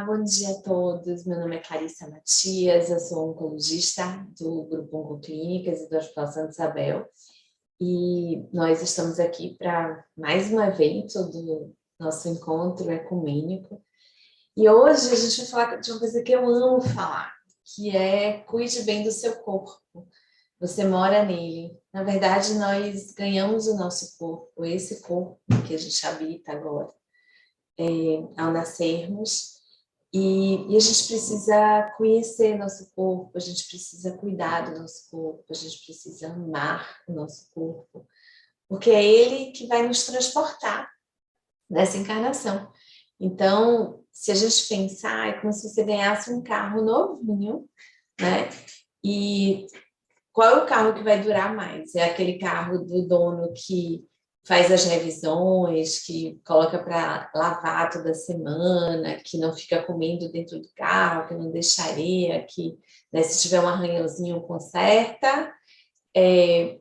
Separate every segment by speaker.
Speaker 1: bom dia a todos. Meu nome é Clarissa Matias, eu sou oncologista do Grupo Oncoclínicas e do Hospital Santa Isabel. E nós estamos aqui para mais um evento do nosso encontro ecumênico. E hoje a gente vai falar de uma coisa que eu amo falar, que é cuide bem do seu corpo. Você mora nele. Na verdade, nós ganhamos o nosso corpo, esse corpo que a gente habita agora, ao nascermos. E a gente precisa conhecer nosso corpo, a gente precisa cuidar do nosso corpo, a gente precisa amar o nosso corpo, porque é ele que vai nos transportar nessa encarnação. Então, se a gente pensar, é como se você ganhasse um carro novinho, né? E qual é o carro que vai durar mais? É aquele carro do dono que faz as revisões, que coloca para lavar toda semana, que não fica comendo dentro do carro, que não deixa areia, que, né, se tiver um arranhãozinho conserta,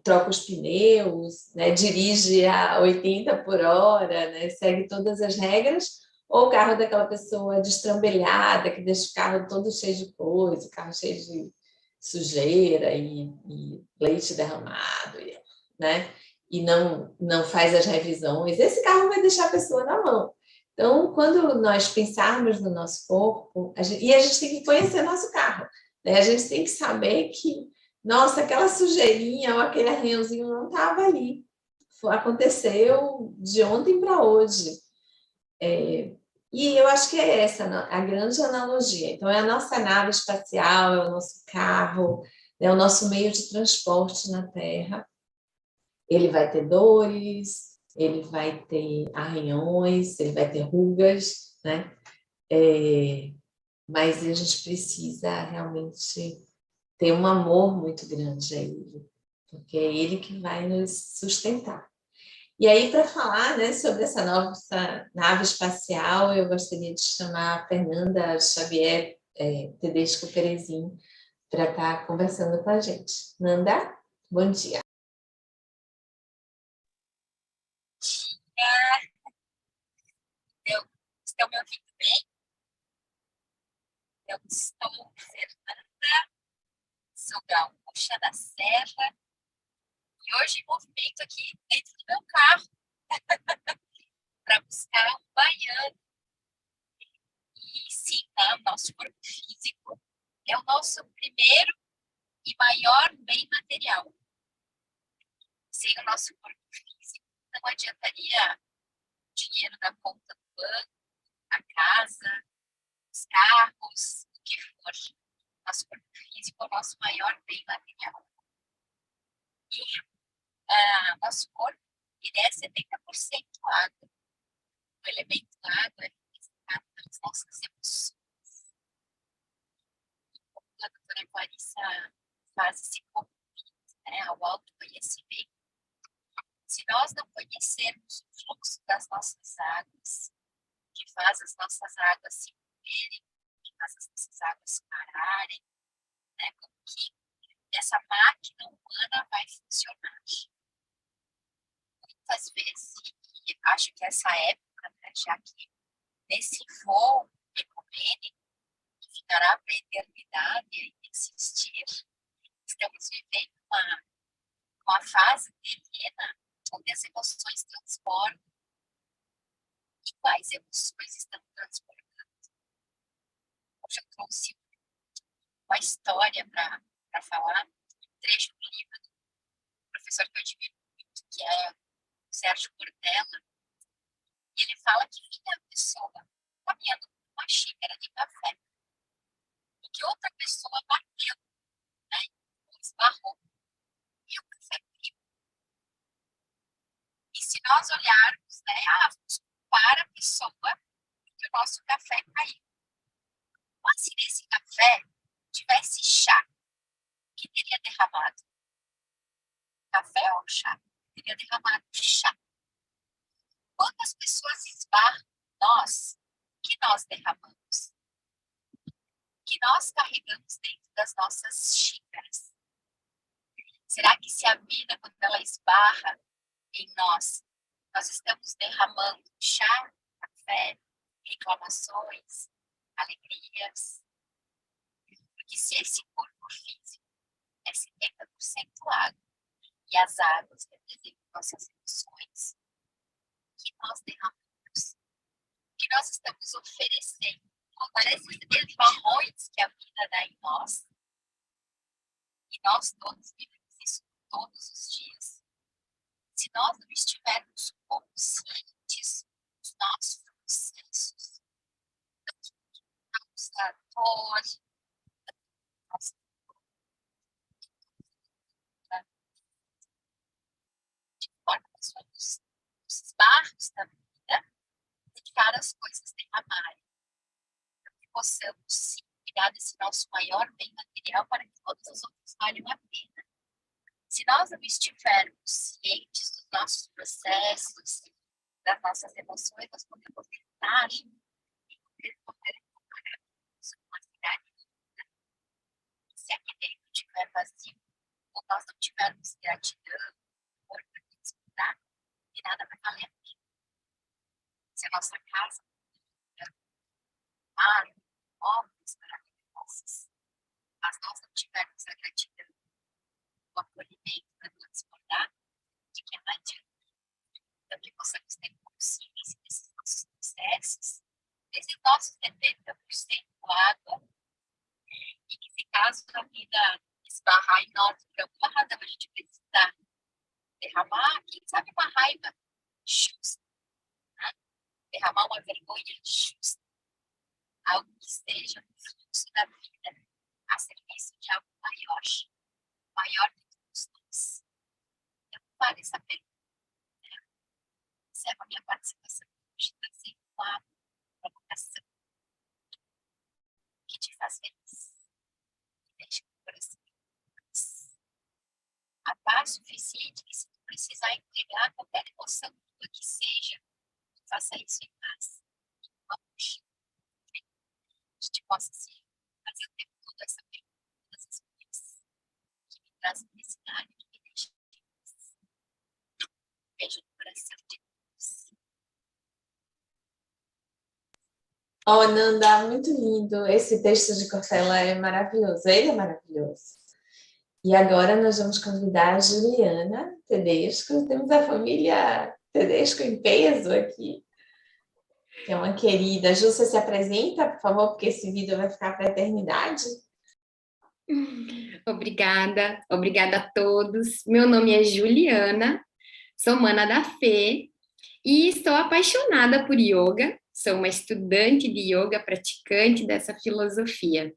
Speaker 1: troca os pneus, né, dirige a 80 por hora, né, segue todas as regras, ou o carro daquela pessoa destrambelhada, que deixa o carro todo cheio de coisa, o carro cheio de sujeira e leite derramado, né? E não faz as revisões, esse carro vai deixar a pessoa na mão. Então, quando nós pensarmos no nosso corpo, a gente tem que conhecer nosso carro, né? A gente tem que saber que, nossa, aquela sujeirinha ou aquele arranhãozinho não estava ali. Aconteceu de ontem para hoje. E eu acho que é essa a grande analogia. Então, é a nossa nave espacial, é o nosso carro, é o nosso meio de transporte na Terra. Ele vai ter dores, ele vai ter arranhões, ele vai ter rugas, né? Mas a gente precisa realmente ter um amor muito grande a ele, porque é ele que vai nos sustentar. E aí, para falar, né, sobre essa nossa nave espacial, eu gostaria de chamar a Fernanda Xavier Tedesco Perezin para estar conversando com a gente. Nanda, bom dia.
Speaker 2: Estão me ouvindo bem? Eu estou Fernanda, sou gaúcha da Serra, e hoje em movimento aqui dentro do meu carro para buscar um baiano. E sim, tá? O nosso corpo físico é o nosso primeiro e maior bem material. Sem o nosso corpo físico, não adiantaria dinheiro na conta do banco, a casa, os carros, o que for. Nosso corpo físico é o nosso maior bem material. E nosso corpo ele é 70% água. O elemento água é representado pelas nossas emoções. A doutora Clarissa faz esse convite, né, ao autoconhecimento. Se nós não conhecermos o fluxo das nossas águas, que faz as nossas águas se moverem, que faz as nossas águas pararem, né, como que essa máquina humana vai funcionar. Muitas vezes, e acho que essa época, né, já que nesse voo ecumênico, que ficará para a eternidade e existir, estamos vivendo uma fase terrena onde as emoções transbordam. E quais emoções estão transbordando? Hoje eu trouxe uma história para falar, um trecho do livro do professor que eu admiro muito, que é o Sérgio Cortella. E ele fala que vinha a pessoa caminhando com uma xícara de café e que outra pessoa bateu, né, esbarrou, e o café caiu. E se nós olharmos, né, vamos culpar a pessoa que o nosso café caiu. Mas se nesse café tivesse chá, o que teria derramado? Café ou chá? Teria derramado chá. Quando as pessoas esbarram nós, o que nós derramamos? O que nós carregamos dentro das nossas xícaras? Será que se a vida, quando ela esbarra em nós estamos derramando chá, café, reclamações, alegrias. Porque se esse corpo físico é 70% água e as águas representam nossas emoções, que nós derramamos, que nós estamos oferecendo, para esses esbarrões que a vida dá em nós, e nós todos vivemos isso todos os dias. Se nós não estivermos conscientes dos nossos processos, da nossa dor, da nossa de forma que somos os barros da vida, deixar as coisas derramarem, para que possamos sim, cuidar desse nosso maior bem material para que todos os outros valham a pena. Se nós não estivermos cientes dos nossos processos, das nossas emoções, nós podemos tentar responder uma cidade linda. Se aqui dentro estiver vazio, ou nós não tivermos gratidão, por desfrutar, de nada vai valer a pena. Se a nossa casa mar, móveis maravilhosos, mas nós não tivermos a gratidão, o acolhimento para nos desbordar, de que não adianta. Então, que possamos ter consciência desses nossos processos, desses nossos 70% água, e que se caso a vida esbarrar em nós por alguma razão, a gente precisa derramar, quem sabe uma raiva justa, né? Derramar uma vergonha justa, algo que esteja no fluxo da vida, a serviço de algo maior, maior do que todos nós. Então, vale essa pergunta. Observa a minha participação hoje, está sendo uma provocação que te faz feliz, que deixa o coração feliz. A paz suficiente que se tu precisar entregar qualquer emoção tua que seja, faça isso em paz. Vamos. A gente possa se fazer o tempo todo essa pergunta, todas as coisas que me trazem felicidade, que me deixam feliz. Beijo no coração de Deus.
Speaker 1: Oh, Nanda, muito lindo. Esse texto de Cortella é maravilhoso. Ele é maravilhoso. E agora nós vamos convidar a Juliana Tedesco. Temos a família Tedesco em peso aqui, que é uma querida. Ju, você se apresenta, por favor, porque esse vídeo vai ficar para a eternidade.
Speaker 3: Obrigada a todos. Meu nome é Juliana, sou mana da Fê e estou apaixonada por yoga. Sou uma estudante de yoga, praticante dessa filosofia.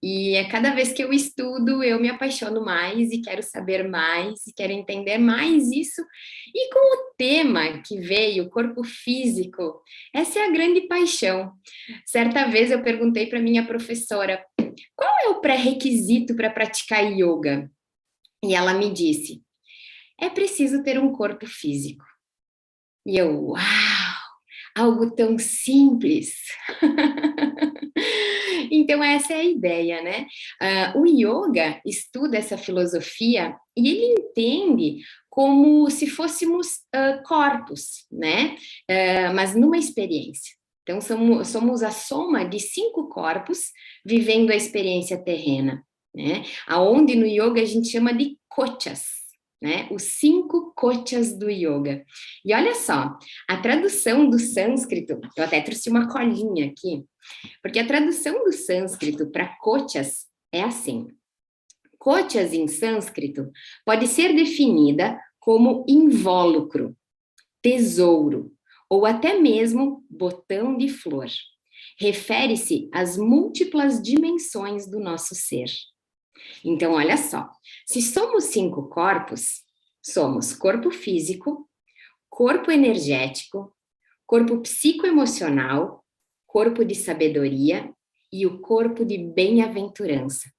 Speaker 3: E a cada vez que eu estudo, eu me apaixono mais e quero saber mais, e quero entender mais isso. E com o tema que veio, corpo físico, essa é a grande paixão. Certa vez eu perguntei para minha professora, qual é o pré-requisito para praticar yoga? E ela me disse, é preciso ter um corpo físico. E eu, uau, algo tão simples. Então essa é a ideia, né? O yoga estuda essa filosofia e ele entende como se fôssemos corpos, né? Mas numa experiência. Então somos a soma de 5 corpos vivendo a experiência terrena, né? Aonde no yoga a gente chama de kochas, né? Os 5 kochas do yoga. E olha só, a tradução do sânscrito, eu até trouxe uma colinha aqui, porque a tradução do sânscrito para kochas é assim. Kochas em sânscrito pode ser definida como invólucro, tesouro, ou até mesmo botão de flor. Refere-se às múltiplas dimensões do nosso ser. Então, olha só, se somos 5 corpos, somos corpo físico, corpo energético, corpo psicoemocional, corpo de sabedoria e o corpo de bem-aventurança.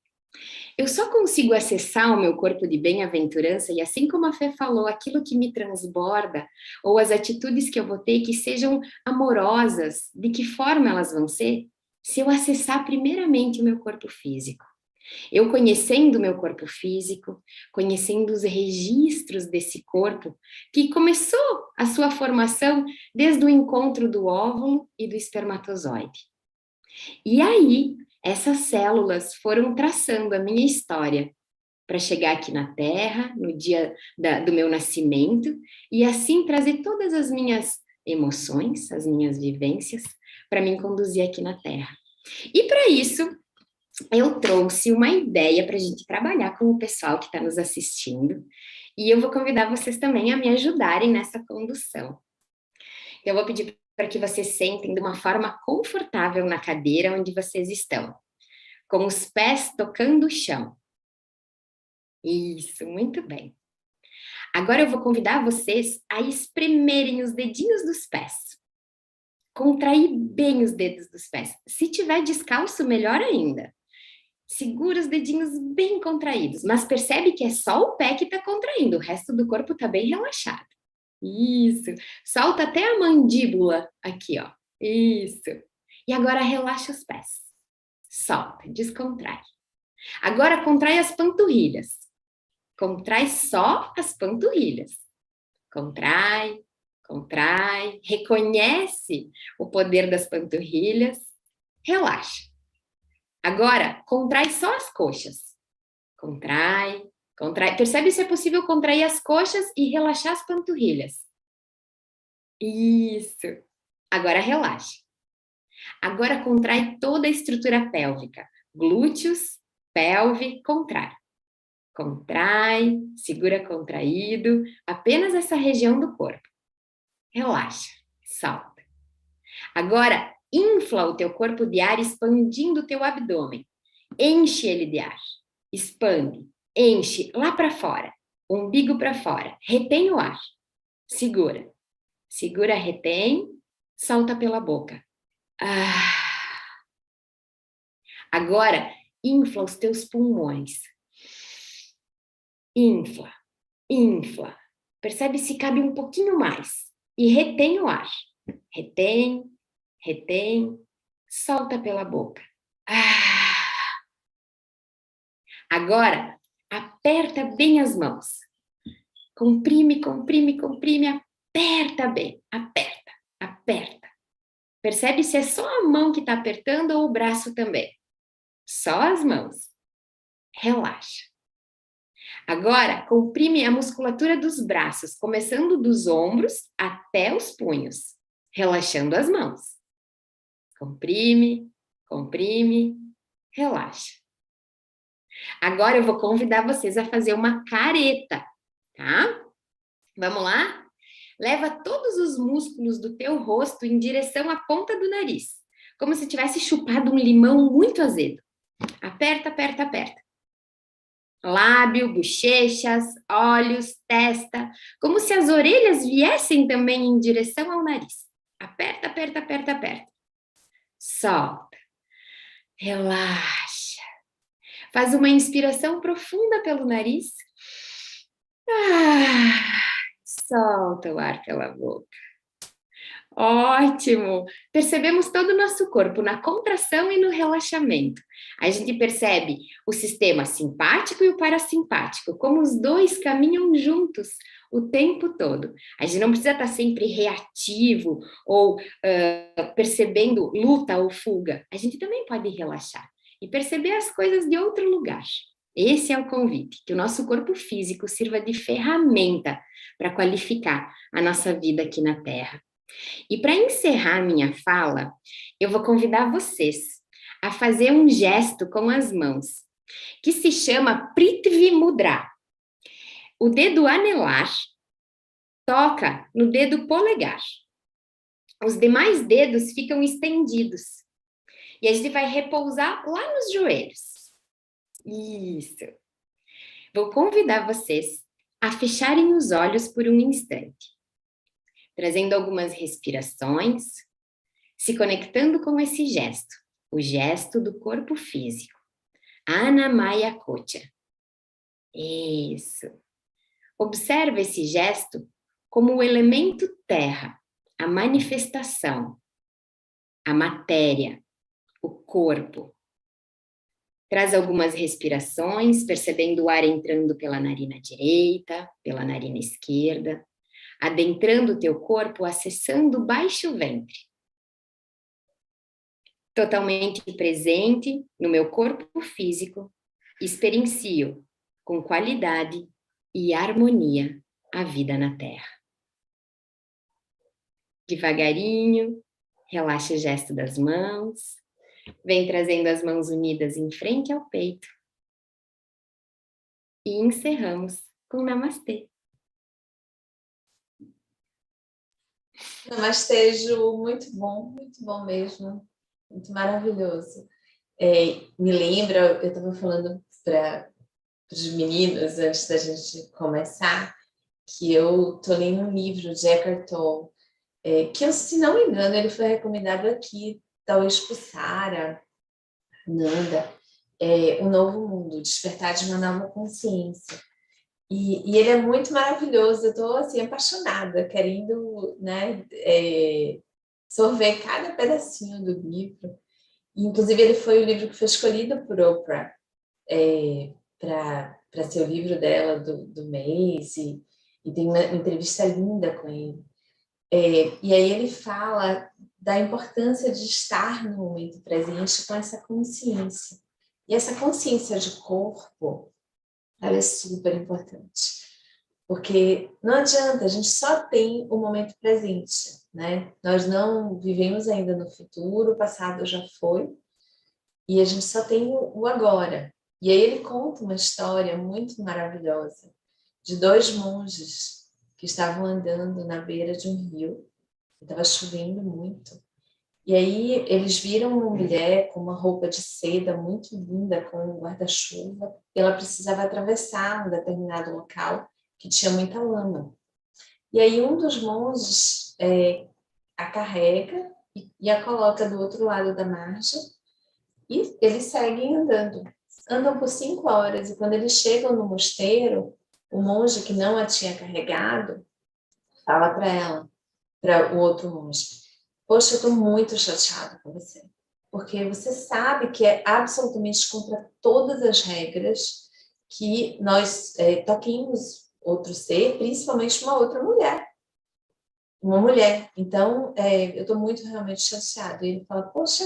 Speaker 3: Eu só consigo acessar o meu corpo de bem-aventurança e assim como a Fê falou, aquilo que me transborda ou as atitudes que eu vou ter que sejam amorosas, de que forma elas vão ser? Se eu acessar primeiramente o meu corpo físico. Eu conhecendo o meu corpo físico, conhecendo os registros desse corpo, que começou a sua formação desde o encontro do óvulo e do espermatozoide. E aí, essas células foram traçando a minha história para chegar aqui na Terra, no dia do meu nascimento, e assim trazer todas as minhas emoções, as minhas vivências, para me conduzir aqui na Terra. E para isso, eu trouxe uma ideia para a gente trabalhar com o pessoal que está nos assistindo, e eu vou convidar vocês também a me ajudarem nessa condução. Eu vou pedir para que vocês sentem de uma forma confortável na cadeira onde vocês estão, com os pés tocando o chão. Isso, muito bem. Agora eu vou convidar vocês a espremerem os dedinhos dos pés. Contrair bem os dedos dos pés. Se tiver descalço, melhor ainda. Segura os dedinhos bem contraídos, mas percebe que é só o pé que está contraindo, o resto do corpo está bem relaxado. Isso. Solta até a mandíbula aqui, ó. Isso. E agora relaxa os pés. Solta, descontrai. Agora contrai as panturrilhas. Contrai só as panturrilhas. Contrai, contrai. Reconhece o poder das panturrilhas. Relaxa. Agora, contrai só as coxas. Contrai, contrai. Percebe se é possível contrair as coxas e relaxar as panturrilhas. Isso. Agora relaxa. Agora contrai toda a estrutura pélvica. Glúteos, pelve, contrai. Contrai, segura contraído, apenas essa região do corpo. Relaxa, solta. Agora, infla o teu corpo de ar expandindo o teu abdômen. Enche ele de ar. Expande, enche lá para fora. Umbigo para fora. Retém o ar. Segura. Segura, retém. Solta pela boca. Agora, infla os teus pulmões. Infla, infla. Percebe se cabe um pouquinho mais. E retém o ar. Retém, retém. Solta pela boca. Agora, aperta bem as mãos. Comprime, comprime, comprime. Aperta bem. Aperta, aperta. Percebe se é só a mão que está apertando ou o braço também. Só as mãos. Relaxa. Agora, comprime a musculatura dos braços, começando dos ombros até os punhos, relaxando as mãos. Comprime, comprime, relaxa. Agora eu vou convidar vocês a fazer uma careta, tá? Vamos lá? Leva todos os músculos do teu rosto em direção à ponta do nariz, como se tivesse chupado um limão muito azedo. Aperta, aperta, aperta. Lábio, bochechas, olhos, testa, como se as orelhas viessem também em direção ao nariz. Aperta, aperta, aperta, aperta. Solta. Relaxa. Faz uma inspiração profunda pelo nariz. Solta o ar pela boca. Ótimo! Percebemos todo o nosso corpo na contração e no relaxamento. A gente percebe o sistema simpático e o parasimpático, como os dois caminham juntos o tempo todo. A gente não precisa estar sempre reativo ou percebendo luta ou fuga. A gente também pode relaxar e perceber as coisas de outro lugar. Esse é o convite, que o nosso corpo físico sirva de ferramenta para qualificar a nossa vida aqui na Terra. E para encerrar minha fala, eu vou convidar vocês a fazer um gesto com as mãos, que se chama Prithvi Mudra. O dedo anelar toca no dedo polegar. Os demais dedos ficam estendidos. E a gente vai repousar lá nos joelhos. Isso. Vou convidar vocês a fecharem os olhos por um instante, trazendo algumas respirações, se conectando com esse gesto, o gesto do corpo físico. Anamaya Kocha. Isso. Observe esse gesto como o elemento terra, a manifestação, a matéria, o corpo. Traz algumas respirações, percebendo o ar entrando pela narina direita, pela narina esquerda, adentrando o teu corpo, acessando o baixo ventre. Totalmente presente no meu corpo físico, experiencio com qualidade e harmonia a vida na Terra. Devagarinho, relaxa o gesto das mãos, vem trazendo as mãos unidas em frente ao peito. E encerramos com Namastê.
Speaker 1: Namastê, Ju, muito bom mesmo, muito maravilhoso. Me lembra, eu estava falando para os meninos antes da gente começar, que eu estou lendo um livro de Eckhart Tolle, que eu, se não me engano, ele foi recomendado aqui, talvez por Sara, Nanda, O Novo Mundo, Despertar de uma Nova Consciência. E ele é muito maravilhoso, eu estou assim, apaixonada, querendo, né, sorver cada pedacinho do livro. E, inclusive, ele foi o livro que foi escolhido por Oprah para ser o livro dela do mês, e tem uma entrevista linda com ele. E aí ele fala da importância de estar no momento presente com essa consciência. E essa consciência de corpo, ela é super importante. Porque não adianta, a gente só tem o momento presente, né? Nós não vivemos ainda no futuro, o passado já foi, e a gente só tem o agora. E aí ele conta uma história muito maravilhosa de dois monges que estavam andando na beira de um rio, estava chovendo muito. E aí eles viram uma mulher com uma roupa de seda muito linda, com um guarda-chuva, e ela precisava atravessar um determinado local que tinha muita lama. E aí um dos monges a carrega e a coloca do outro lado da margem, e eles seguem andando. Andam por 5 horas, e quando eles chegam no mosteiro, o monge que não a tinha carregado fala para ela, para o outro monge: poxa, eu estou muito chateado com você, porque você sabe que é absolutamente contra todas as regras que nós toquemos outro ser, principalmente uma outra mulher. Uma mulher. Então, eu estou muito realmente chateado. E ele fala: poxa,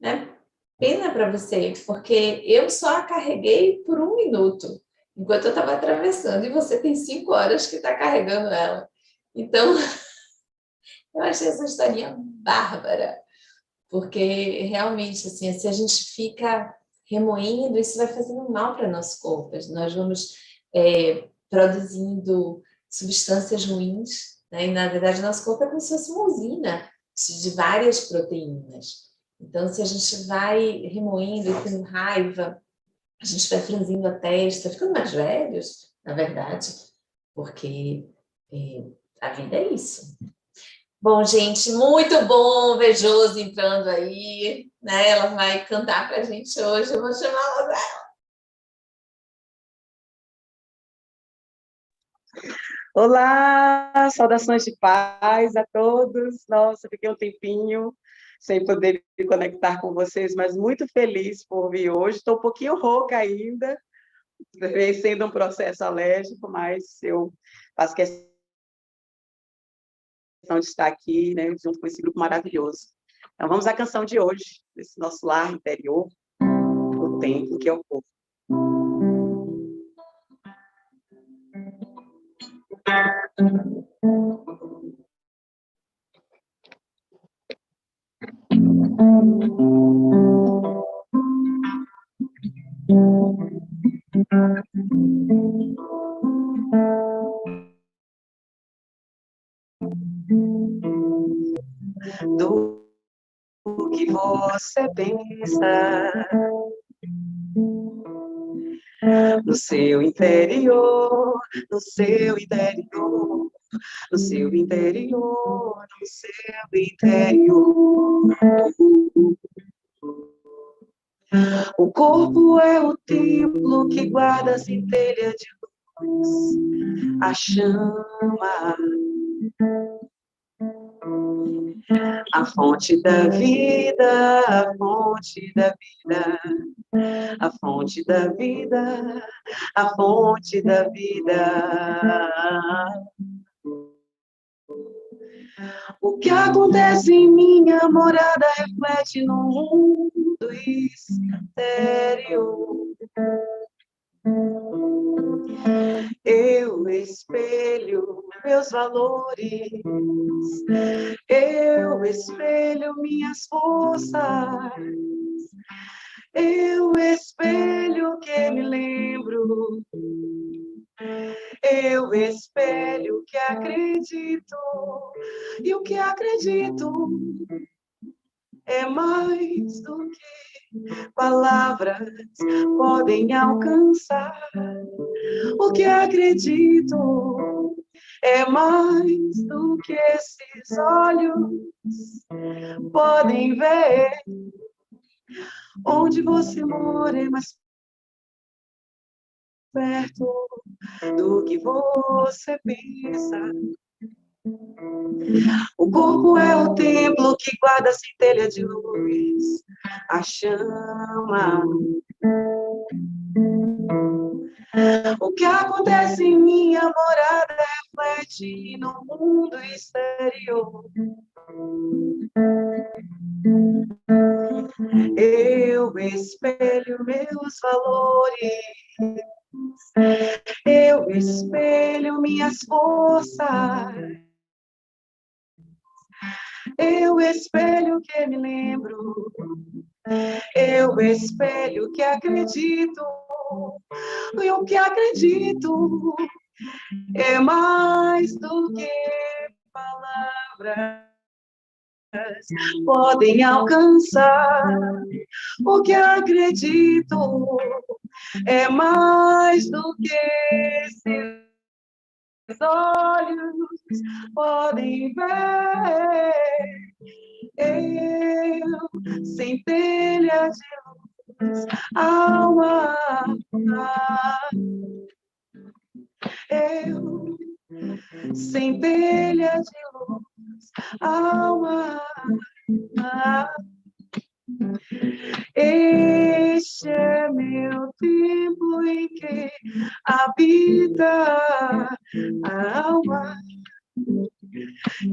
Speaker 1: né, pena para você, porque eu só a carreguei por 1 minuto, enquanto eu estava atravessando, e você tem 5 horas que está carregando ela. Então, eu achei essa historinha bárbara, porque realmente, assim, se a gente fica remoendo, isso vai fazendo mal para o nosso corpo. Nós vamos produzindo substâncias ruins, né? E, na verdade, nosso corpo é como se fosse uma usina de várias proteínas. Então, se a gente vai remoendo e tendo raiva, a gente vai franzindo a testa, ficando mais velhos, na verdade, porque a vida é isso. Bom, gente, muito bom ver Josi entrando aí, né? Ela vai cantar para a gente hoje, eu vou chamar ela.
Speaker 4: Olá, saudações de paz a todos. Nossa, fiquei um tempinho sem poder me conectar com vocês, mas muito feliz por vir hoje. Estou um pouquinho rouca ainda, sendo um processo alérgico, mas eu faço questão de estar aqui, né, junto com esse grupo maravilhoso. Então, vamos à canção de hoje, desse nosso lar interior, o templo que é o corpo. Do que você pensa no seu interior, no seu interior, no seu interior, no seu interior. O corpo é o templo que guarda a centelha de luz, a chama. A fonte da vida, a fonte da vida, a fonte da vida, a fonte da vida. O que acontece em minha morada reflete no mundo exterior. Eu espelho meus valores, eu espelho minhas forças, eu espelho o que me lembro, eu espelho o que acredito, e o que acredito é mais do que palavras podem alcançar. O que acredito é mais do que esses olhos podem ver. Onde você mora é mais perto do que você pensa. O corpo é o templo que guarda a centelha de luz, a chama. O que acontece em minha morada reflete no mundo exterior. Eu espelho meus valores, eu espelho minhas forças, eu espelho o que me lembro, eu espelho o que acredito, e o que acredito é mais do que palavras podem alcançar. O que acredito é mais do que esses olhos podem ver. Eu, centelha de luz, alma. Eu, centelha de luz, alma. Este é meu tempo em que habita a alma.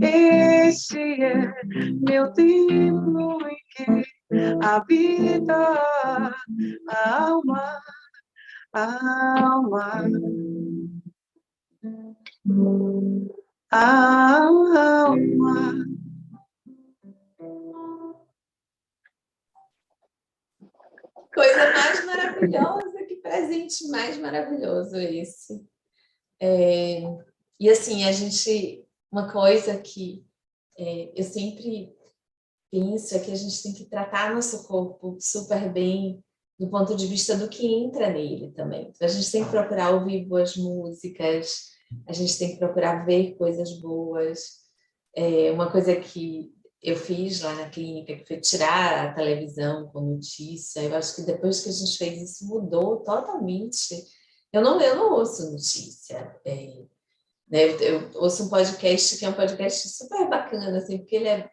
Speaker 4: Este é meu templo em que habita a alma, alma, alma.
Speaker 1: Coisa mais maravilhosa, que presente mais maravilhoso esse. E assim, uma coisa que eu sempre penso é que a gente tem que tratar nosso corpo super bem do ponto de vista do que entra nele também. Então, a gente tem que procurar ouvir boas músicas, a gente tem que procurar ver coisas boas. Uma coisa que eu fiz lá na clínica, que foi tirar a televisão com notícia, eu acho que depois que a gente fez isso, mudou totalmente. Eu não ouço notícia, né? Eu ouço um podcast que é um podcast super bacana, assim, porque ele é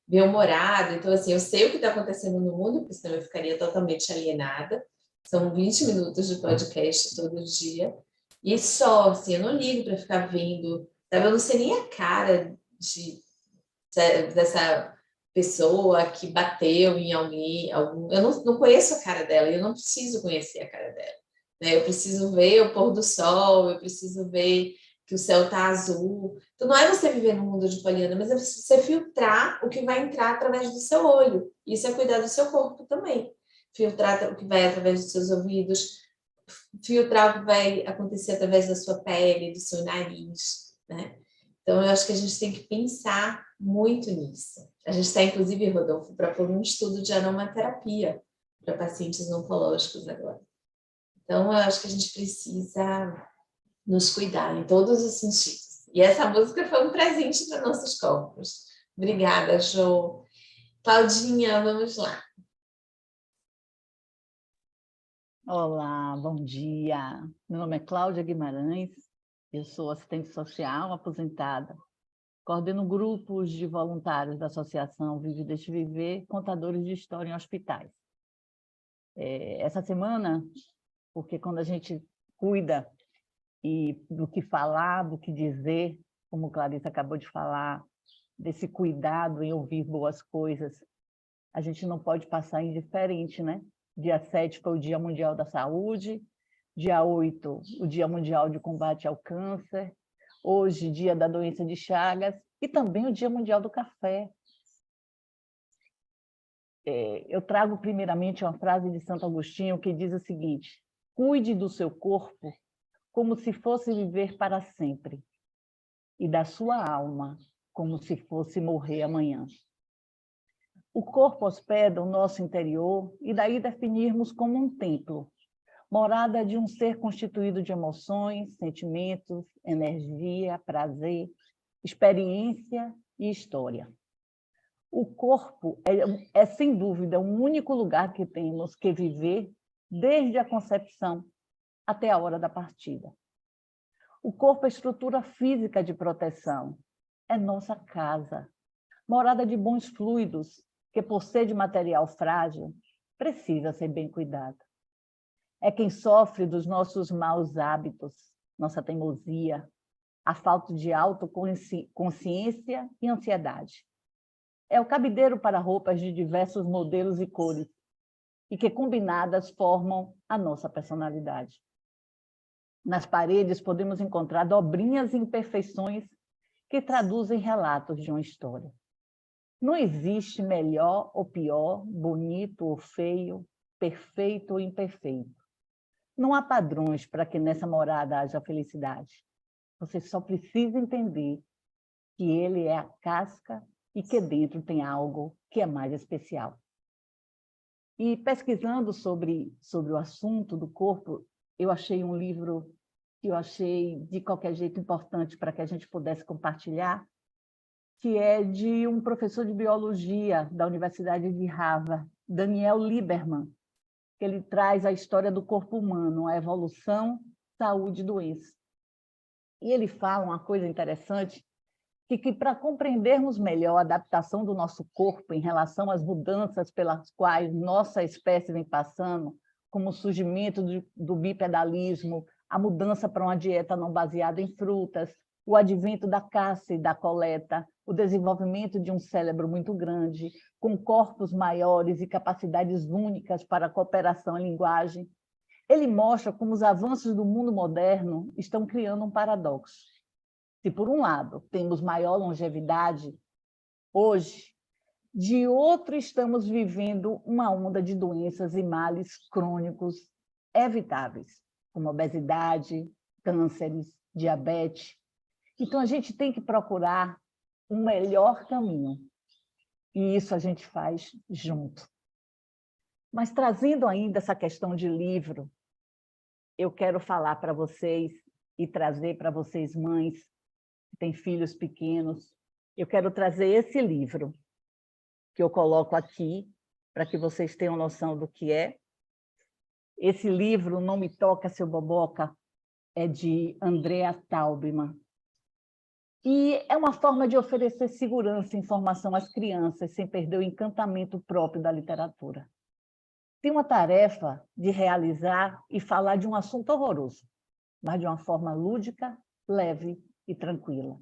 Speaker 1: bem-humorado, então assim, eu sei o que está acontecendo no mundo, porque senão eu ficaria totalmente alienada. São 20 minutos de podcast todo dia, e só, assim, eu não ligo para ficar vendo, sabe? Eu não sei nem a cara dessa pessoa que bateu em alguém, eu não conheço a cara dela, e eu não preciso conhecer a cara dela, né? Eu preciso ver o pôr do sol, eu preciso ver que o céu está azul. Então, não é você viver no mundo de Poliana, mas é você filtrar o que vai entrar através do seu olho. Isso é cuidar do seu corpo também. Filtrar o que vai através dos seus ouvidos, filtrar o que vai acontecer através da sua pele, do seu nariz, né? Então, eu acho que a gente tem que pensar muito nisso. A gente está, inclusive, Rodolfo, para pôr um estudo de aromaterapia para pacientes oncológicos agora. Então, eu acho que a gente precisa nos cuidar em todos os sentidos. E essa música foi um presente para nossos corpos. Obrigada, Jo. Claudinha, vamos lá.
Speaker 5: Olá, bom dia. Meu nome é Cláudia Guimarães, eu sou assistente social aposentada Coordeno grupos de voluntários da Associação Vive Deixe Viver, contadores de história em hospitais. Essa semana, porque quando a gente cuida do que falar, do que dizer, como Clarissa acabou de falar, desse cuidado em ouvir boas coisas, a gente não pode passar indiferente, né? Dia 7 foi o Dia Mundial da Saúde, dia 8, o Dia Mundial de Combate ao Câncer, hoje, Dia da Doença de Chagas, e também o Dia Mundial do Café. Eu trago primeiramente uma frase de Santo Agostinho que diz o seguinte: cuide do seu corpo como se fosse viver para sempre, e da sua alma como se fosse morrer amanhã. O corpo hospeda o nosso interior, e daí definirmos como um templo, morada de um ser constituído de emoções, sentimentos, energia, prazer, experiência e história. O corpo é sem dúvida, o único lugar que temos que viver desde a concepção até a hora da partida. O corpo é estrutura física de proteção, é nossa casa, morada de bons fluidos, que por ser de material frágil, precisa ser bem cuidado. É quem sofre dos nossos maus hábitos, nossa teimosia, a falta de autoconsciência e ansiedade. É o cabideiro para roupas de diversos modelos e cores, e que combinadas formam a nossa personalidade. Nas paredes podemos encontrar dobrinhas e imperfeições que traduzem relatos de uma história. Não existe melhor ou pior, bonito ou feio, perfeito ou imperfeito. Não há padrões para que nessa morada haja felicidade. Você só precisa entender que ele é a casca e que dentro tem algo que é mais especial. E pesquisando sobre o assunto do corpo, eu achei um livro que eu achei de qualquer jeito importante para que a gente pudesse compartilhar, que é de um professor de biologia da Universidade de Harvard, Daniel Lieberman, que ele traz a história do corpo humano, a evolução, saúde e doença. E ele fala uma coisa interessante, que para compreendermos melhor a adaptação do nosso corpo em relação às mudanças pelas quais nossa espécie vem passando, como o surgimento do bipedalismo, a mudança para uma dieta não baseada em frutas, o advento da caça e da coleta, o desenvolvimento de um cérebro muito grande, com corpos maiores e capacidades únicas para a cooperação em linguagem. Ele mostra como os avanços do mundo moderno estão criando um paradoxo. Se, por um lado, temos maior longevidade, hoje, de outro, estamos vivendo uma onda de doenças e males crônicos evitáveis, como obesidade, cânceres, diabetes. Então, a gente tem que procurar um melhor caminho. E isso a gente faz junto. Mas, trazendo ainda essa questão de livro, eu quero falar para vocês e trazer para vocês, mães, que têm filhos pequenos, eu quero trazer esse livro, que eu coloco aqui, para que vocês tenham noção do que é. Esse livro, Não Me Toca, Seu Boboca, é de Andrea Taubman. E é uma forma de oferecer segurança e informação às crianças, sem perder o encantamento próprio da literatura. Tem uma tarefa de realizar e falar de um assunto horroroso, mas de uma forma lúdica, leve e tranquila.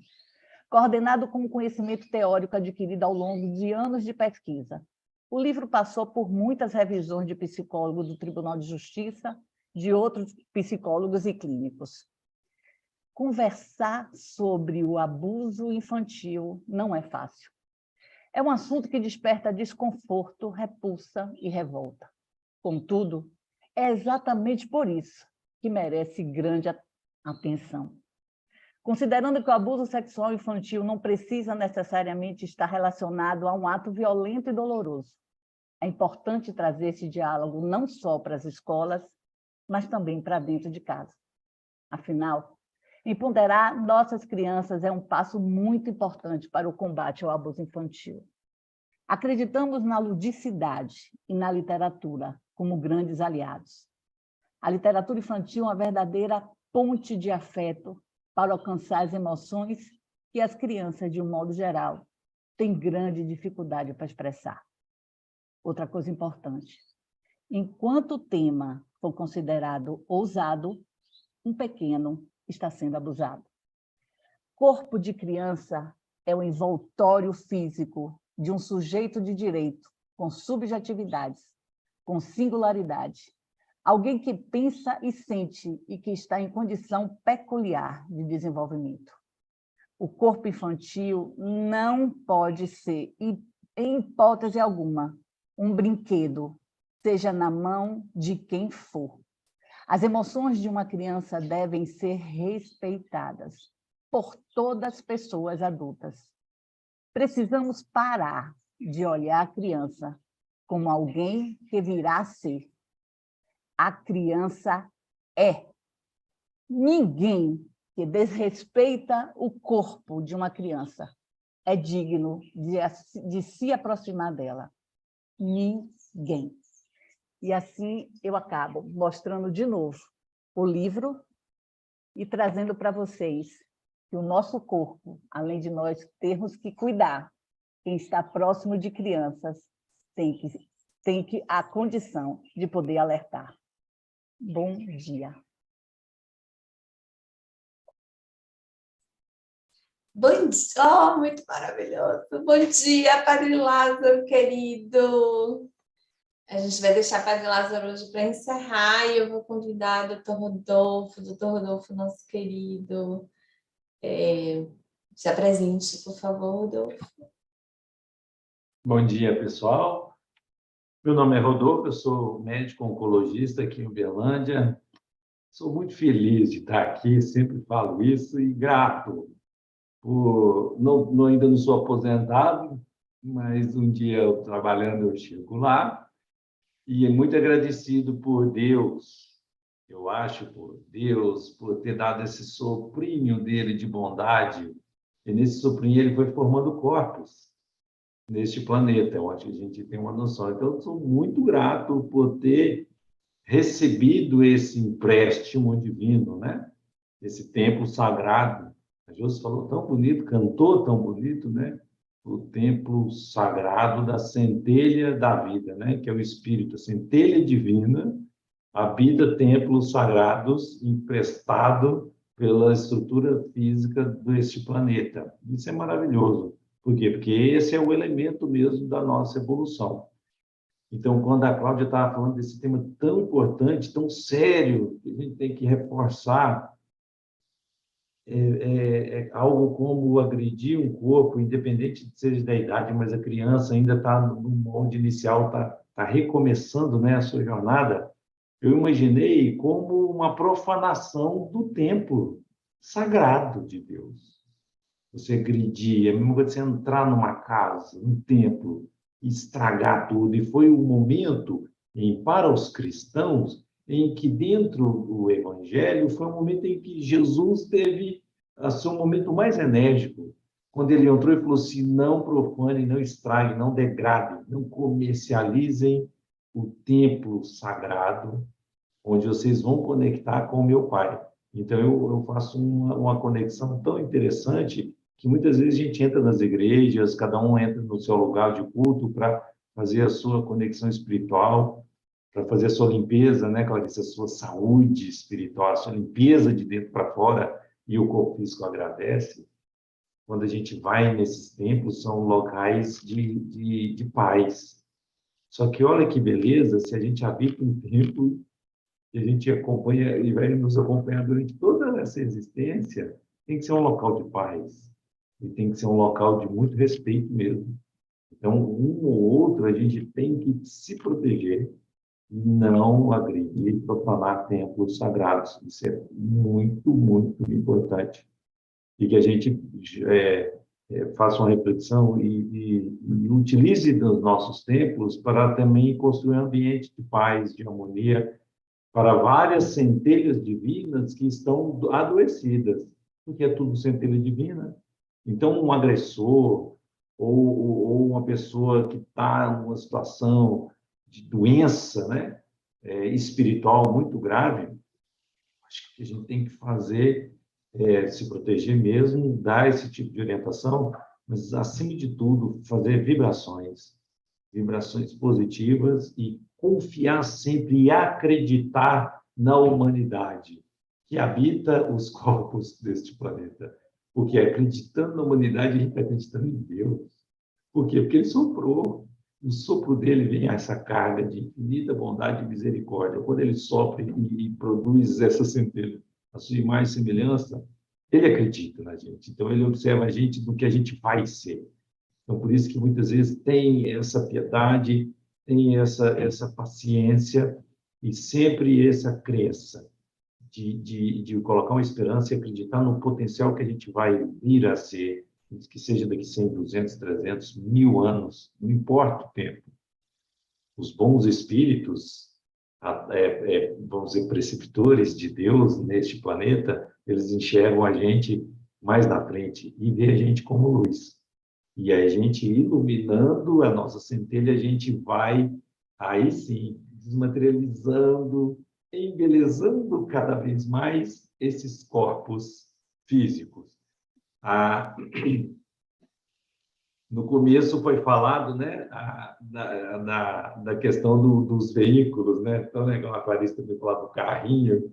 Speaker 5: Coordenado com um conhecimento teórico adquirido ao longo de anos de pesquisa. O livro passou por muitas revisões de psicólogos do Tribunal de Justiça, de outros psicólogos e clínicos. Conversar sobre o abuso infantil não é fácil. É um assunto que desperta desconforto, repulsa e revolta. Contudo, é exatamente por isso que merece grande atenção. Considerando que o abuso sexual infantil não precisa necessariamente estar relacionado a um ato violento e doloroso, é importante trazer esse diálogo não só para as escolas, mas também para dentro de casa. Afinal, empoderar nossas crianças é um passo muito importante para o combate ao abuso infantil. Acreditamos na ludicidade e na literatura como grandes aliados. A literatura infantil é uma verdadeira ponte de afeto para alcançar as emoções que as crianças, de um modo geral, têm grande dificuldade para expressar. Outra coisa importante, enquanto o tema for considerado ousado, um pequeno está sendo abusado. Corpo de criança é o envoltório físico de um sujeito de direito, com subjetividades, com singularidade. Alguém que pensa e sente e que está em condição peculiar de desenvolvimento. O corpo infantil não pode ser, em hipótese alguma, um brinquedo, seja na mão de quem for. As emoções de uma criança devem ser respeitadas por todas as pessoas adultas. Precisamos parar de olhar a criança como alguém que virá a ser. A criança é. Ninguém que desrespeita o corpo de uma criança é digno de se aproximar dela. Ninguém. E assim eu acabo mostrando de novo o livro e trazendo para vocês que o nosso corpo, além de nós termos que cuidar, quem está próximo de crianças tem que a condição de poder alertar. Bom dia.
Speaker 1: Bom dia, oh, muito maravilhoso. Bom dia, Padre Lázaro, querido. A gente vai deixar Padre Lázaro hoje para encerrar e eu vou convidar o Dr. Rodolfo, nosso querido. Se apresente, por favor, Rodolfo.
Speaker 6: Bom dia, pessoal. Meu nome é Rodolfo, eu sou médico oncologista aqui em Uberlândia. Sou muito feliz de estar aqui, sempre falo isso, e grato por... ainda não sou aposentado, mas um dia eu trabalhando eu chego lá, e muito agradecido por Deus, eu acho, por Deus, por ter dado esse soprinho dele de bondade, e nesse soprinho ele foi formando corpos neste planeta, eu acho que a gente tem uma noção. Então, eu sou muito grato por ter recebido esse empréstimo divino, né? Esse templo sagrado. A Josi falou tão bonito, cantou tão bonito, né? O templo sagrado da centelha da vida, né? Que é o Espírito, a centelha divina, habita templos sagrados emprestado pela estrutura física deste planeta. Isso é maravilhoso. Por quê? Porque esse é o elemento mesmo da nossa evolução. Então, quando a Cláudia estava falando desse tema tão importante, tão sério, que a gente tem que reforçar, algo como agredir um corpo, independente de seja da idade, mas a criança ainda está no molde inicial, está recomeçando, né, a sua jornada, eu imaginei como uma profanação do templo sagrado de Deus. Você agredir, é a mesma coisa de você entrar numa casa, num templo, e estragar tudo. E foi o momento, para os cristãos, em que dentro do Evangelho, foi o momento em que Jesus teve o seu momento mais enérgico, quando ele entrou e falou assim, não profanem, não estraguem, não degradem, não comercializem o templo sagrado, onde vocês vão conectar com o meu Pai. Então, eu faço uma conexão tão interessante que muitas vezes a gente entra nas igrejas, cada um entra no seu lugar de culto para fazer a sua conexão espiritual, para fazer a sua limpeza, né, Clarice? A sua saúde espiritual, a sua limpeza de dentro para fora, e o corpo físico agradece. Quando a gente vai nesses templos, são locais de paz. Só que olha que beleza, se a gente habita um templo e a gente acompanha e vai nos acompanhar durante toda essa existência, tem que ser um local de paz. E tem que ser um local de muito respeito mesmo. Então, um ou outro, a gente tem que se proteger e não agredir, profanar templos sagrados. Isso é muito, muito importante. E que a gente faça uma reflexão e utilize dos nossos templos para também construir um ambiente de paz, de harmonia, para várias centelhas divinas que estão adoecidas, porque é tudo centelha divina. Então, um agressor ou uma pessoa que está numa situação de doença, né, espiritual muito grave, acho que a gente tem que fazer se proteger mesmo, dar esse tipo de orientação, mas, acima de tudo, fazer vibrações positivas e confiar sempre e acreditar na humanidade que habita os corpos deste planeta. Porque acreditando na humanidade, a gente está acreditando em Deus. Por quê? Porque ele soprou. O sopro dele vem essa carga de infinita bondade e misericórdia. Quando ele sopra e produz essa centelha, a sua imagem e semelhança, ele acredita na gente. Então, ele observa a gente do que a gente vai ser. Então, por isso que muitas vezes tem essa piedade, tem essa paciência e sempre essa crença de colocar uma esperança e acreditar no potencial que a gente vai vir a ser, que seja daqui 100, 200, 300, 1000 anos, não importa o tempo. Os bons espíritos, vamos dizer, preceptores de Deus neste planeta, eles enxergam a gente mais na frente e vê a gente como luz. E a gente iluminando a nossa centelha, a gente vai, aí sim, desmaterializando, embelezando cada vez mais esses corpos físicos. No começo foi falado, né, da questão dos veículos, né? Tão legal, a Clarice também falou do carrinho.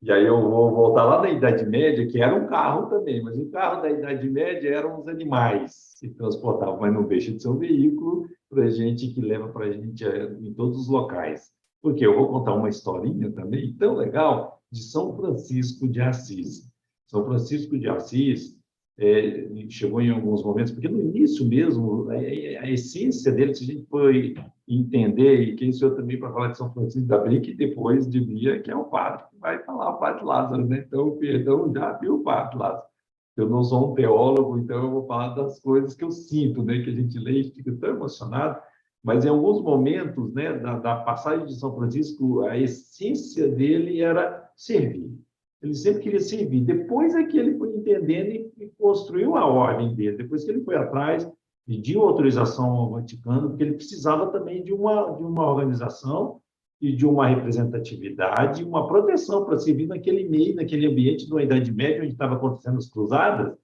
Speaker 6: E aí eu vou voltar lá na Idade Média, que era um carro também, mas o carro da Idade Média eram os animais que transportavam, mas não deixa de ser um veículo para a gente, que leva para a gente em todos os locais. Porque eu vou contar uma historinha também tão legal de São Francisco de Assis. São Francisco de Assis chegou em alguns momentos, porque no início mesmo, a essência dele, se a gente for entender, e quem sou eu também para falar de São Francisco, ainda bem que depois de mim que é o padre que vai falar, o padre Lázaro, né? Então, o perdão já viu o padre Lázaro. Eu não sou um teólogo, então eu vou falar das coisas que eu sinto, né? Que a gente lê e fica tão emocionado, mas em alguns momentos, né, da passagem de São Francisco, a essência dele era servir. Ele sempre queria servir. Depois é que ele foi entendendo e construiu a ordem dele. Depois que ele foi atrás, pediu autorização ao Vaticano, porque ele precisava também de uma organização e de uma representatividade, uma proteção para servir naquele meio, naquele ambiente de uma Idade Média, onde estava acontecendo as cruzadas.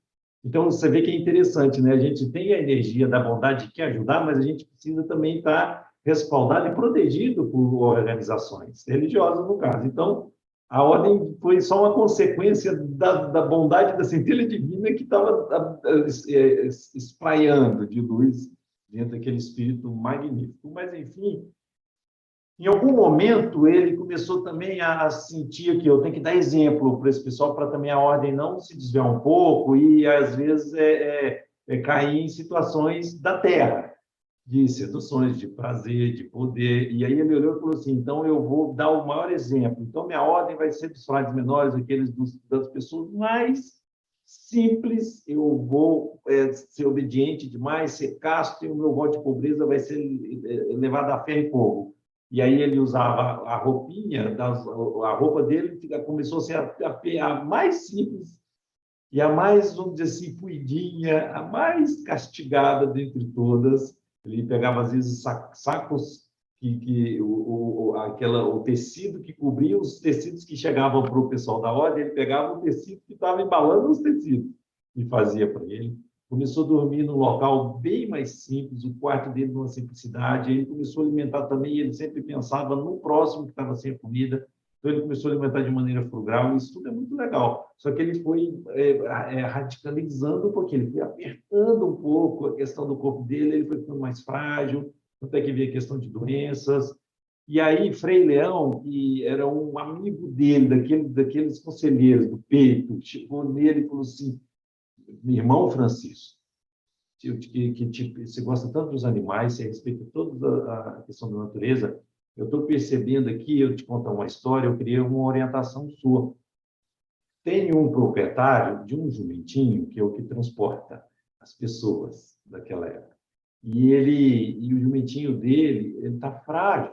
Speaker 6: Então, você vê que é interessante, né? A gente tem a energia da bondade que quer ajudar, mas a gente precisa também estar respaldado e protegido por organizações religiosas, no caso. Então, a ordem foi só uma consequência da bondade da centelha divina que estava espraiando de luz dentro daquele espírito magnífico. Mas, enfim, em algum momento ele começou também a sentir que eu tenho que dar exemplo para esse pessoal, para também a ordem não se desviar um pouco e, às vezes, cair em situações da terra, de seduções, de prazer, de poder. E aí ele olhou e falou assim, então eu vou dar o maior exemplo. Então minha ordem vai ser dos frades menores, aqueles das pessoas mais simples, eu vou ser obediente demais, ser casto, e o meu voto de pobreza vai ser levado a ferro e fogo. E aí ele usava a roupinha, a roupa dele começou a ser a mais simples e a mais, vamos dizer assim, puidinha, a mais castigada dentre todas. Ele pegava, às vezes, sacos o tecido que cobria os tecidos que chegavam para o pessoal da ordem, ele pegava o tecido que estava embalando os tecidos e fazia para ele. Começou a dormir num local bem mais simples, o quarto dele numa simplicidade, ele começou a alimentar também, ele sempre pensava no próximo que estava sem comida, então ele começou a alimentar de maneira frugal, e isso tudo é muito legal. Só que ele foi radicalizando um pouquinho, ele foi apertando um pouco a questão do corpo dele, ele foi ficando mais frágil, até que veio a questão de doenças. E aí, Frei Leão, que era um amigo dele, daqueles conselheiros do peito, chegou nele e falou assim, meu irmão Francisco, você gosta tanto dos animais, você respeita toda a questão da natureza, eu estou percebendo aqui, eu te contar uma história, eu queria uma orientação sua. Tem um proprietário de um jumentinho, que é o que transporta as pessoas daquela época. E o jumentinho dele, ele está frágil.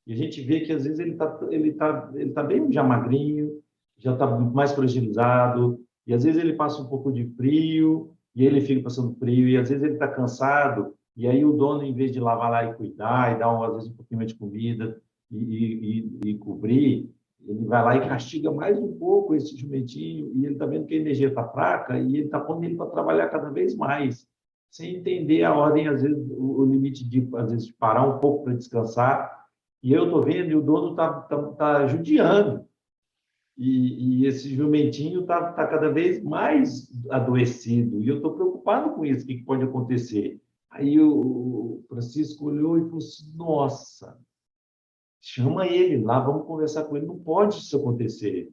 Speaker 6: E a gente vê que, às vezes, ele tá bem já magrinho, já está mais fragilizado, e, às vezes, ele passa um pouco de frio, e ele fica passando frio, e, às vezes, ele está cansado, e aí o dono, em vez de lavar lá e cuidar, e dar, às vezes, um pouquinho mais de comida e cobrir, ele vai lá e castiga mais um pouco esse jumentinho, e ele está vendo que a energia está fraca, e ele está pondo ele para trabalhar cada vez mais, sem entender a ordem, às vezes, o limite de, às vezes, parar um pouco para descansar. E eu estou vendo, e o dono está judiando. E esse jumentinho está cada vez mais adoecido. E eu estou preocupado com isso, o que pode acontecer. Aí o Francisco olhou e falou assim, nossa, chama ele lá, vamos conversar com ele, não pode isso acontecer.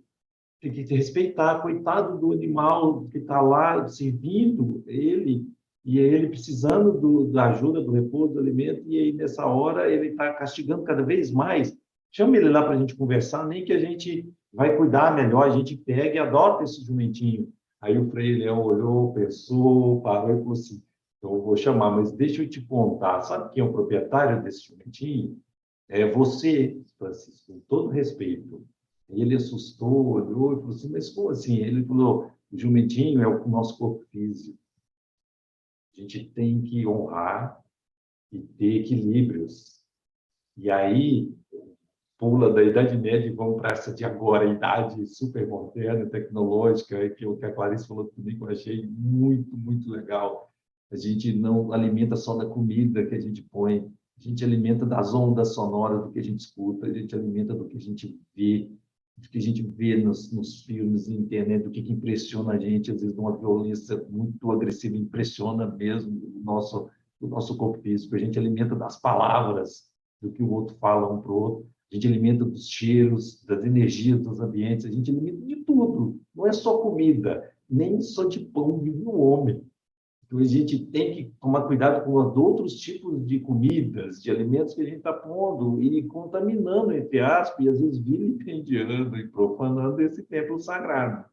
Speaker 6: Tem que respeitar, coitado do animal que está lá servindo ele, e ele precisando da ajuda, do repouso, do alimento, e aí nessa hora ele está castigando cada vez mais. Chama ele lá para a gente conversar, nem que a gente vai cuidar melhor, a gente pega e adota esse jumentinho. Aí o Frei Leão olhou, pensou, parou e falou assim, então eu vou chamar, mas deixa eu te contar, sabe quem é o proprietário desse jumentinho? É você, Francisco, com todo respeito. E ele assustou, olhou e falou assim, mas como assim? Ele falou, o jumentinho é o nosso corpo físico. A gente tem que honrar e ter equilíbrios. E aí, pula da Idade Média e vamos para essa de agora, idade super moderna, tecnológica, que o que a Clarice falou também, que eu achei muito, muito legal. A gente não alimenta só da comida que a gente põe, a gente alimenta das ondas sonoras do que a gente escuta, a gente alimenta do que a gente vê, do que a gente vê nos filmes, na internet, do que impressiona a gente, às vezes uma violência muito agressiva, impressiona mesmo o nosso corpo físico. A gente alimenta das palavras, do que o outro fala um para o outro, a gente alimenta dos cheiros, das energias dos ambientes, a gente alimenta de tudo, não é só comida, nem só de pão vive o homem. Então, a gente tem que tomar cuidado com os outros tipos de comidas, de alimentos que a gente está pondo e contaminando, entre aspas, e às vezes vilipendiando e profanando esse templo sagrado.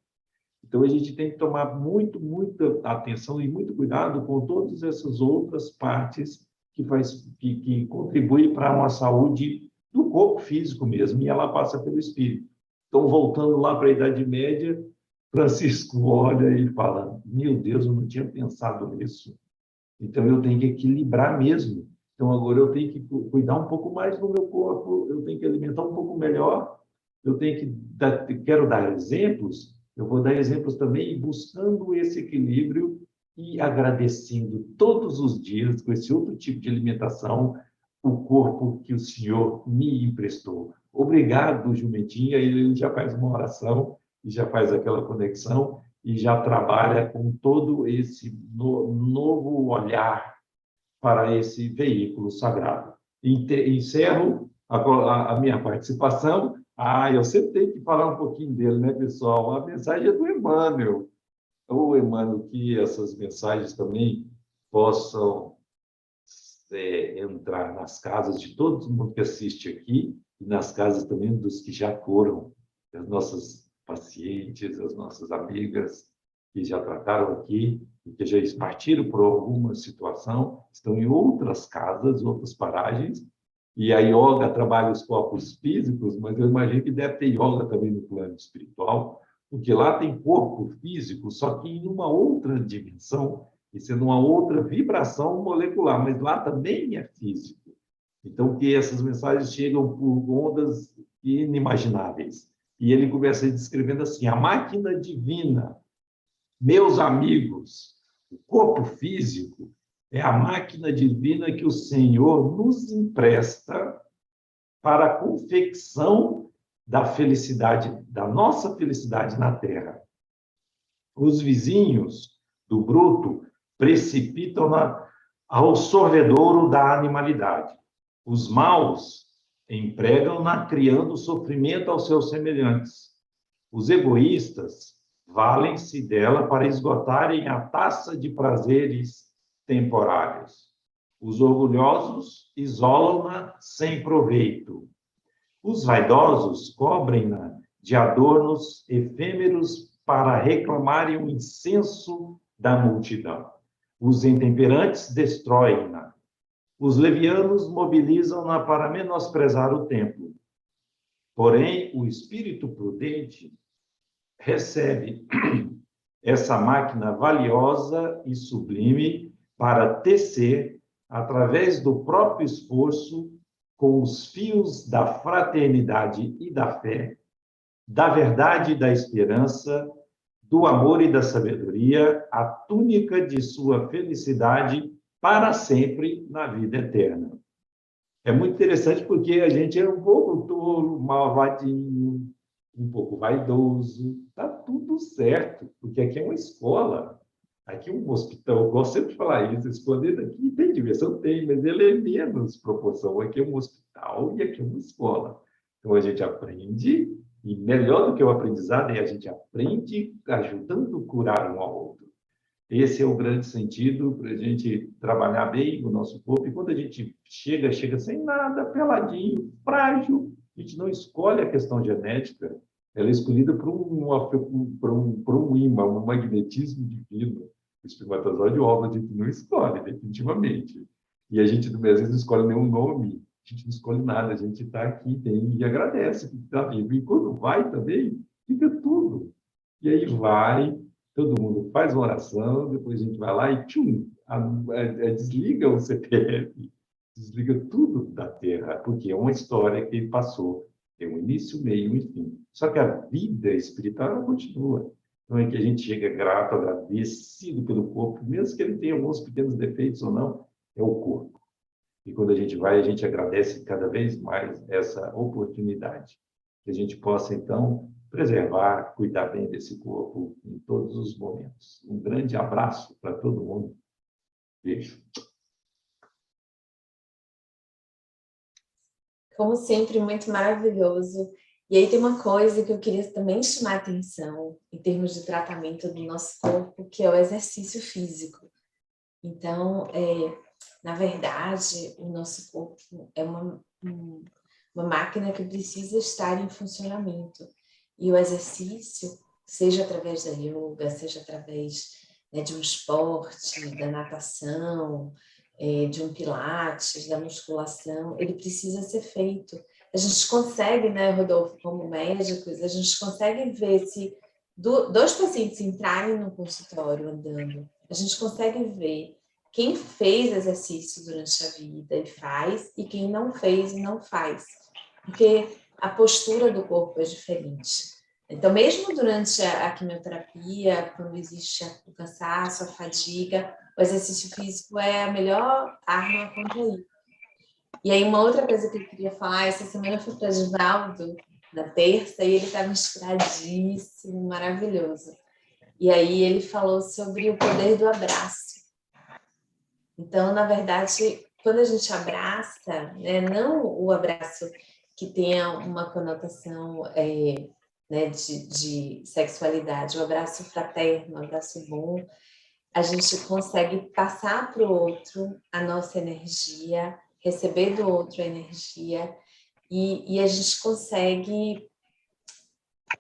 Speaker 6: Então, a gente tem que tomar muita atenção e muito cuidado com todas essas outras partes que contribuem para uma saúde do corpo físico mesmo, e ela passa pelo espírito. Então, voltando lá para a Idade Média, Francisco olha e fala, meu Deus, eu não tinha pensado nisso. Então, eu tenho que equilibrar mesmo. Então, agora eu tenho que cuidar um pouco mais do meu corpo, eu tenho que alimentar um pouco melhor, eu tenho que quero dar exemplos, eu vou dar exemplos também buscando esse equilíbrio e agradecendo todos os dias com esse outro tipo de alimentação o corpo que o Senhor me emprestou. Obrigado, jumentinho. Aí ele já faz uma oração e já faz aquela conexão e já trabalha com todo esse novo olhar para esse veículo sagrado. Encerro a minha participação. Eu sempre tenho que falar um pouquinho dele, né, pessoal? A mensagem é do Emmanuel. Emmanuel, que essas mensagens também possam entrar nas casas de todo mundo que assiste aqui e nas casas também dos que já foram, das nossas pacientes, as nossas amigas que já trataram aqui e que já partiram por alguma situação, estão em outras casas, outras paragens, e a yoga trabalha os corpos físicos, mas eu imagino que deve ter yoga também no plano espiritual, porque lá tem corpo físico, só que em uma outra dimensão, e sendo uma outra vibração molecular, mas lá também é físico. Então, que essas mensagens chegam por ondas inimagináveis. E ele começa descrevendo assim, a máquina divina, meus amigos, o corpo físico é a máquina divina que o Senhor nos empresta para a confecção da felicidade, da nossa felicidade na Terra. Os vizinhos do bruto precipitam-na ao sorvedouro da animalidade. Os maus empregam-na criando sofrimento aos seus semelhantes. Os egoístas valem-se dela para esgotarem a taça de prazeres temporários. Os orgulhosos isolam-na sem proveito. Os vaidosos cobrem-na de adornos efêmeros para reclamarem o incenso da multidão. Os intemperantes destroem-na. Os levianos mobilizam-na para menosprezar o templo. Porém, o espírito prudente recebe essa máquina valiosa e sublime para tecer, através do próprio esforço, com os fios da fraternidade e da fé, da verdade e da esperança, do amor e da sabedoria, a túnica de sua felicidade para sempre na vida eterna. É muito interessante porque a gente é um pouco tolo, malvadinho, um pouco vaidoso. Está tudo certo, porque aqui é uma escola. Aqui é um hospital. Eu gosto sempre de falar isso. Esconder aqui tem diversão? Tem, mas ele é menos proporção. Aqui é um hospital e aqui é uma escola. Então a gente aprende, e melhor do que o aprendizado é a gente aprende ajudando a curar um ao outro. Esse é o grande sentido para a gente trabalhar bem o nosso corpo. E quando a gente chega sem nada, peladinho, frágil, a gente não escolhe a questão genética, ela é escolhida por um imã, um magnetismo divino. O espermatozoide óvulo a gente não escolhe, definitivamente. E a gente, às vezes, não escolhe nenhum nome, a gente não escolhe nada, a gente está aqui, tem, e agradece que está vivo. E quando vai também, fica tudo. E aí vai, todo mundo faz uma oração, depois a gente vai lá e tchum, desliga o CPF, desliga tudo da Terra, porque é uma história que ele passou, tem um início, meio e fim. Só que a vida espiritual ela continua. Então é que a gente chega grato, agradecido pelo corpo, mesmo que ele tenha alguns pequenos defeitos ou não, é o corpo. E quando a gente vai, a gente agradece cada vez mais essa oportunidade. Que a gente possa, então, preservar, cuidar bem desse corpo em todos os momentos. Um grande abraço para todo mundo. Beijo.
Speaker 1: Como sempre, muito maravilhoso. E aí tem uma coisa que eu queria também chamar a atenção em termos de tratamento do nosso corpo, que é o exercício físico. Então, na verdade, o nosso corpo é uma máquina que precisa estar em funcionamento. E o exercício, seja através da yoga, seja através, né, de um esporte, da natação, de um pilates, da musculação, ele precisa ser feito. A gente consegue, né, Rodolfo, como médicos, a gente consegue ver se dois pacientes entrarem no consultório andando, a gente consegue ver quem fez exercício durante a vida e faz, e quem não fez e não faz. Porque a postura do corpo é diferente. Então, mesmo durante a quimioterapia, quando existe o cansaço, a fadiga, o exercício físico é a melhor arma contra isso. E aí, uma outra coisa que eu queria falar, essa semana eu fui para Givaldo, na terça, e ele estava inspiradíssimo, maravilhoso. E aí ele falou sobre o poder do abraço. Então, na verdade, quando a gente abraça, né, não o abraço que tenha uma conotação né, de sexualidade, o abraço fraterno, o abraço bom, a gente consegue passar para o outro a nossa energia, receber do outro a energia, e a gente consegue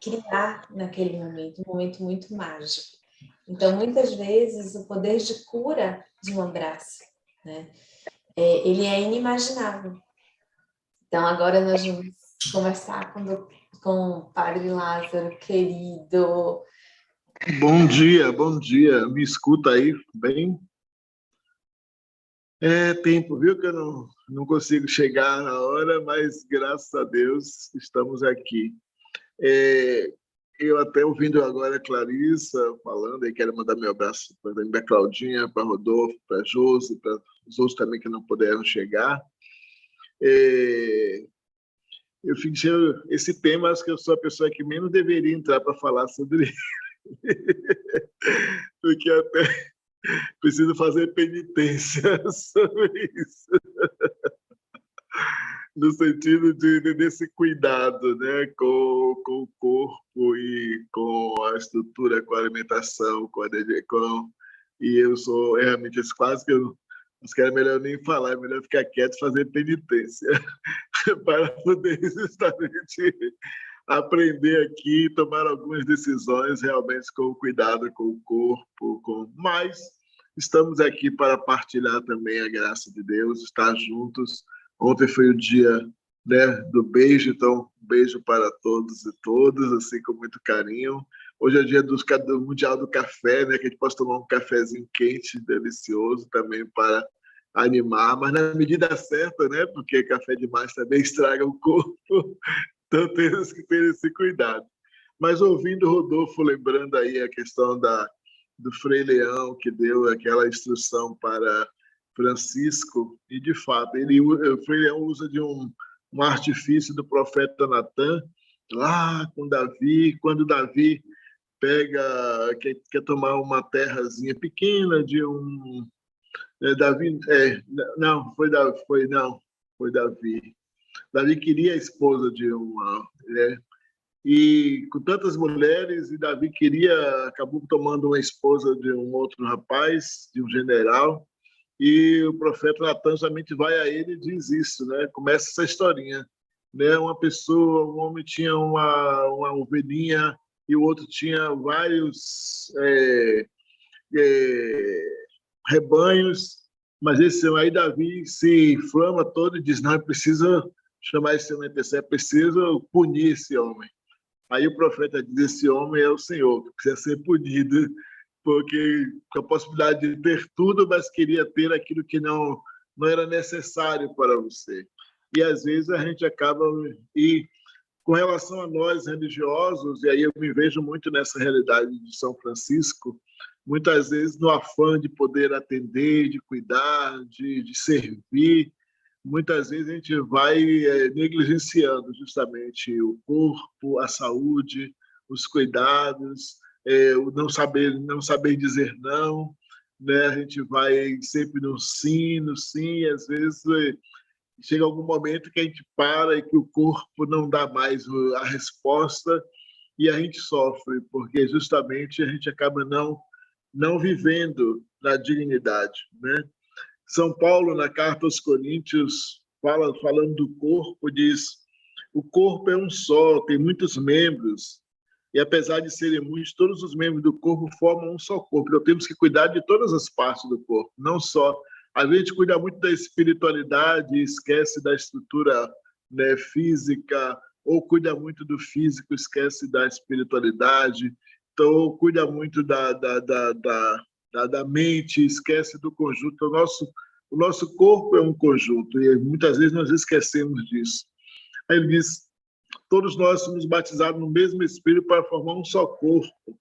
Speaker 1: criar naquele momento, um momento muito mágico. Então, muitas vezes, o poder de cura de um abraço, né, ele é inimaginável. Então, agora nós vamos conversar com o Padre Lázaro, querido.
Speaker 7: Bom dia. Me escuta aí, bem? É tempo, viu, que eu não consigo chegar na hora, mas graças a Deus estamos aqui. Eu até ouvindo agora a Clarissa falando, e quero mandar meu abraço para a Claudinha, para Rodolfo, para a Josi, para os outros também que não puderam chegar. Eu fiz esse tema, acho que eu sou a pessoa que menos deveria entrar para falar sobre ele, porque até preciso fazer penitência sobre isso, no sentido desse cuidado, né, com o corpo e com a estrutura, com a alimentação, e eu sou realmente quase que eu acho que era melhor nem falar, é melhor ficar quieto e fazer penitência para poder justamente aprender aqui, tomar algumas decisões realmente com cuidado com o corpo, mas estamos aqui para partilhar também a graça de Deus, estar juntos. Ontem foi o dia, né, do beijo, então um beijo para todos e todas, assim, com muito carinho. Hoje é dia do Mundial do Café, né, que a gente possa tomar um cafezinho quente, delicioso, também para animar, mas na medida certa, né, porque café demais também estraga o corpo, então temos que ter esse cuidado. Mas ouvindo o Rodolfo, lembrando aí a questão do Frei Leão, que deu aquela instrução para Francisco, e de fato, o Frei Leão usa de um artifício do profeta Natan, lá com Davi, quando Davi quer tomar uma terrazinha pequena de um... Davi, foi Davi. Davi queria a esposa de uma... e com tantas mulheres, e Davi acabou tomando uma esposa de um outro rapaz, de um general, e o profeta Natan somente vai a ele e diz isso, né? Começa essa historinha, né? Um homem tinha uma ovelhinha e o outro tinha vários rebanhos, mas aí Davi se inflama todo e diz, não, é preciso chamar esse homem, é preciso punir esse homem. Aí o profeta diz, esse homem é o Senhor, que precisa ser punido, porque com a possibilidade de ter tudo, mas queria ter aquilo que não era necessário para você. E às vezes a gente acaba... E com relação a nós religiosos, e aí eu me vejo muito nessa realidade de São Francisco, muitas vezes no afã de poder atender, de cuidar, de servir, muitas vezes a gente vai negligenciando justamente o corpo, a saúde, os cuidados, o não saber dizer não, né? A gente vai sempre no sim, e às vezes chega algum momento que a gente para e que o corpo não dá mais a resposta e a gente sofre, porque justamente a gente acaba não vivendo na dignidade, né? São Paulo, na carta aos Coríntios, falando do corpo, diz: o corpo é um só, tem muitos membros, e apesar de serem muitos, todos os membros do corpo formam um só corpo. Então temos que cuidar de todas as partes do corpo, não só. A gente cuida muito da espiritualidade, esquece da estrutura, né, física, ou cuida muito do físico, esquece da espiritualidade. Então, cuida muito da mente, esquece do conjunto. O nosso corpo é um conjunto, e muitas vezes nós esquecemos disso. Aí ele diz, todos nós somos batizados no mesmo Espírito para formar um só corpo.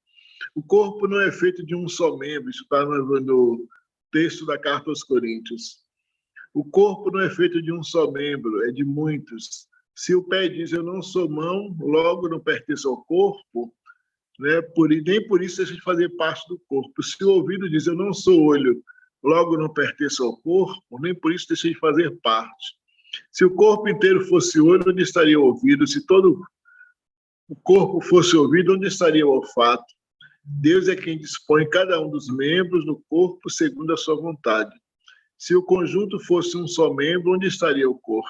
Speaker 7: O corpo não é feito de um só membro, isso está no texto da carta aos Coríntios. O corpo não é feito de um só membro, é de muitos. Se o pé diz, eu não sou mão, logo não pertence ao corpo, né? Nem por isso deixa de fazer parte do corpo. Se o ouvido diz, eu não sou olho, logo não pertence ao corpo, nem por isso deixa de fazer parte. Se o corpo inteiro fosse olho, onde estaria o ouvido? Se todo o corpo fosse ouvido, onde estaria o olfato? Deus é quem dispõe cada um dos membros do corpo segundo a sua vontade. Se o conjunto fosse um só membro, onde estaria o corpo?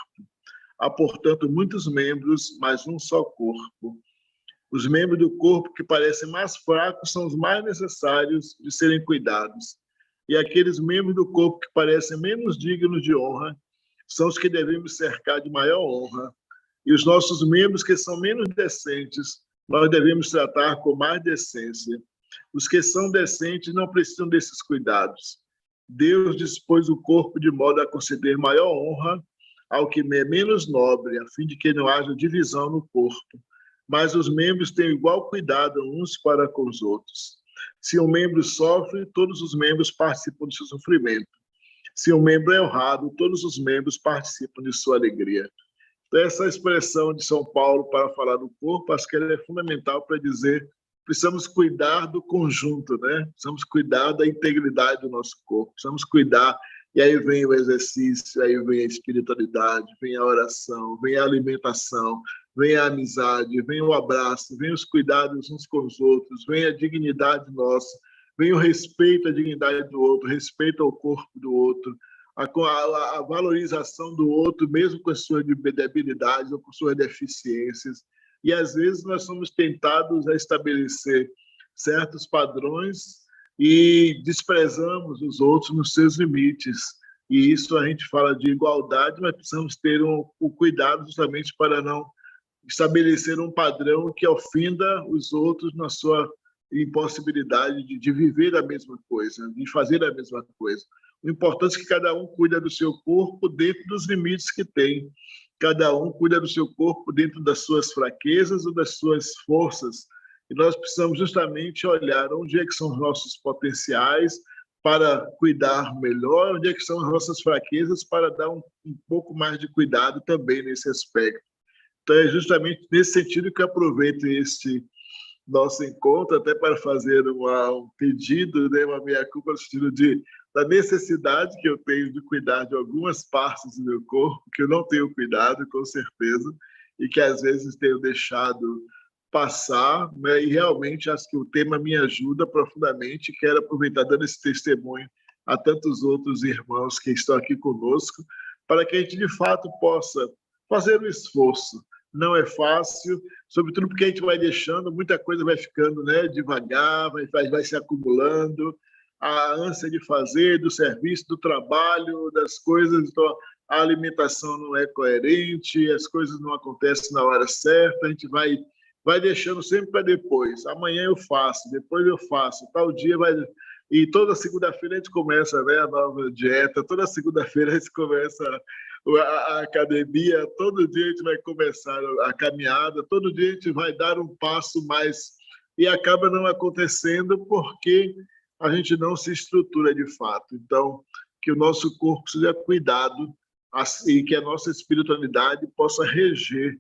Speaker 7: Há, portanto, muitos membros, mas um só corpo. Os membros do corpo que parecem mais fracos são os mais necessários de serem cuidados. E aqueles membros do corpo que parecem menos dignos de honra são os que devemos cercar de maior honra. E os nossos membros que são menos decentes, nós devemos tratar com mais decência. Os que são decentes não precisam desses cuidados. Deus dispôs o corpo de modo a conceder maior honra ao que é menos nobre, a fim de que não haja divisão no corpo. Mas os membros têm igual cuidado uns para com os outros. Se um membro sofre, todos os membros participam do seu sofrimento. Se um membro é honrado, todos os membros participam de sua alegria. Então, essa expressão de São Paulo para falar do corpo, acho que ela é fundamental para dizer precisamos cuidar do conjunto, né? Precisamos cuidar da integridade do nosso corpo, precisamos cuidar, e aí vem o exercício, aí vem a espiritualidade, vem a oração, vem a alimentação, vem a amizade, vem o abraço, vem os cuidados uns com os outros, vem a dignidade nossa, vem o respeito à dignidade do outro, respeito ao corpo do outro, a valorização do outro, mesmo com as suas debilidades ou com suas deficiências. E, às vezes, nós somos tentados a estabelecer certos padrões e desprezamos os outros nos seus limites. E isso a gente fala de igualdade, mas precisamos ter o cuidado justamente para não estabelecer um padrão que ofenda os outros na sua impossibilidade de viver a mesma coisa, de fazer a mesma coisa. O importante é que cada um cuide do seu corpo dentro dos limites que tem. cada um cuida do seu corpo dentro das suas fraquezas ou das suas forças. E nós precisamos justamente olhar onde é que são os nossos potenciais para cuidar melhor, onde é que são as nossas fraquezas para dar um pouco mais de cuidado também nesse aspecto. Então, é justamente nesse sentido que eu aproveito este nosso encontro até para fazer um pedido, né, uma meia-culpa no sentido da necessidade que eu tenho de cuidar de algumas partes do meu corpo, que eu não tenho cuidado, com certeza, e que às vezes tenho deixado passar, né, e realmente acho que o tema me ajuda profundamente. Quero aproveitar dando esse testemunho a tantos outros irmãos que estão aqui conosco, para que a gente de fato possa fazer um esforço. Não é fácil, sobretudo porque a gente vai deixando, muita coisa vai ficando, né, devagar, vai se acumulando, a ânsia de fazer, do serviço, do trabalho, das coisas, então a alimentação não é coerente, as coisas não acontecem na hora certa, a gente vai deixando sempre para depois. Amanhã eu faço, depois eu faço, tal dia vai... E toda segunda-feira a gente começa, né, a nova dieta, toda segunda-feira a gente começa a academia, todo dia a gente vai começar a caminhada, todo dia a gente vai dar um passo mais e acaba não acontecendo porque a gente não se estrutura de fato. Então, que o nosso corpo seja cuidado e que a nossa espiritualidade possa reger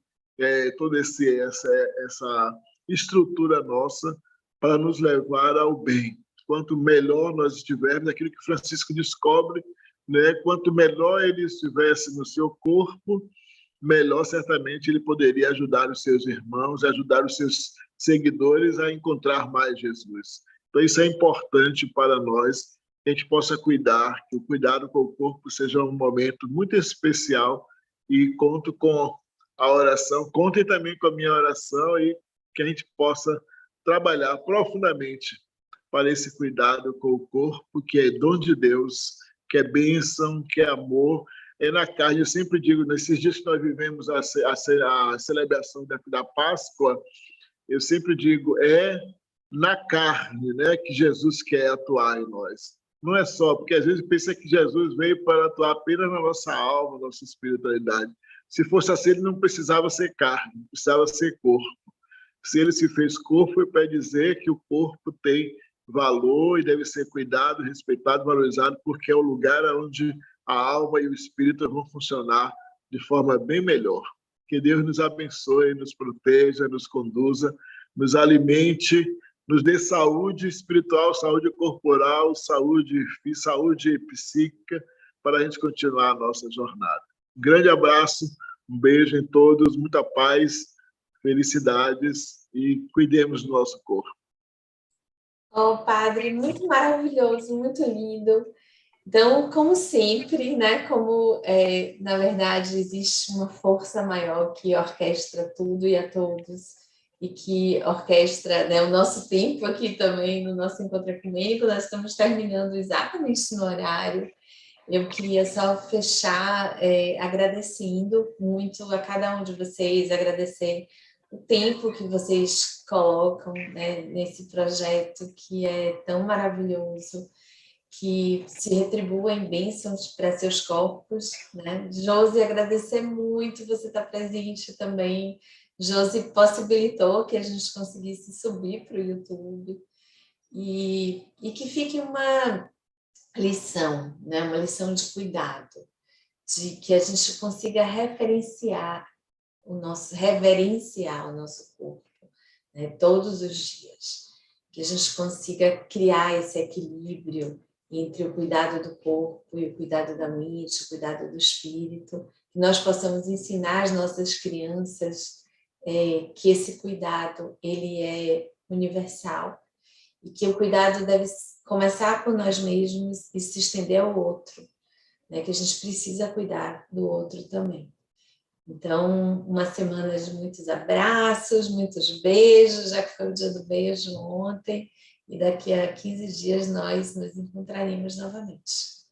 Speaker 7: toda essa estrutura nossa para nos levar ao bem. Quanto melhor nós estivermos, aquilo que Francisco descobre, né, quanto melhor ele estivesse no seu corpo, melhor certamente ele poderia ajudar os seus irmãos, ajudar os seus seguidores a encontrar mais Jesus. Então isso é importante para nós, que a gente possa cuidar, que o cuidado com o corpo seja um momento muito especial, e conto com a oração, contem também com a minha oração, e que a gente possa trabalhar profundamente para esse cuidado com o corpo, que é dom de Deus, que é bênção, que é amor. É na carne, eu sempre digo, nesses dias que nós vivemos a celebração da Páscoa, eu sempre digo, é na carne, né, que Jesus quer atuar em nós. Não é só, porque às vezes pensa que Jesus veio para atuar apenas na nossa alma, na nossa espiritualidade. Se fosse assim, ele não precisava ser carne, precisava ser corpo. Se ele se fez corpo, é para dizer que o corpo tem valor e deve ser cuidado, respeitado, valorizado, porque é o lugar onde a alma e o espírito vão funcionar de forma bem melhor. Que Deus nos abençoe, nos proteja, nos conduza, nos alimente, nos dê saúde espiritual, saúde corporal, saúde psíquica, para a gente continuar a nossa jornada. Um grande abraço, um beijo em todos, muita paz, felicidades e cuidemos do nosso corpo.
Speaker 1: Oh, padre, muito maravilhoso, muito lindo. Então, como sempre, né, na verdade existe uma força maior que orquestra tudo e a todos, e que orquestra, né, o nosso tempo aqui também, no nosso encontro ecumênico, nós estamos terminando exatamente no horário. Eu queria só fechar agradecendo muito a cada um de vocês, agradecer o tempo que vocês colocam, né, nesse projeto que é tão maravilhoso, que se retribuem bênçãos para seus corpos, né? Josi, agradecer muito você estar presente também. Josi possibilitou que a gente conseguisse subir para o YouTube e que fique uma lição, né? Uma lição de cuidado, de que a gente consiga reverenciar o nosso corpo, né, todos os dias, que a gente consiga criar esse equilíbrio entre o cuidado do corpo e o cuidado da mente, o cuidado do espírito, que nós possamos ensinar as nossas crianças que esse cuidado ele é universal e que o cuidado deve começar por nós mesmos e se estender ao outro, né, que a gente precisa cuidar do outro também. Então, uma semana de muitos abraços, muitos beijos, já que foi o dia do beijo ontem, e daqui a 15 dias nós nos encontraremos novamente.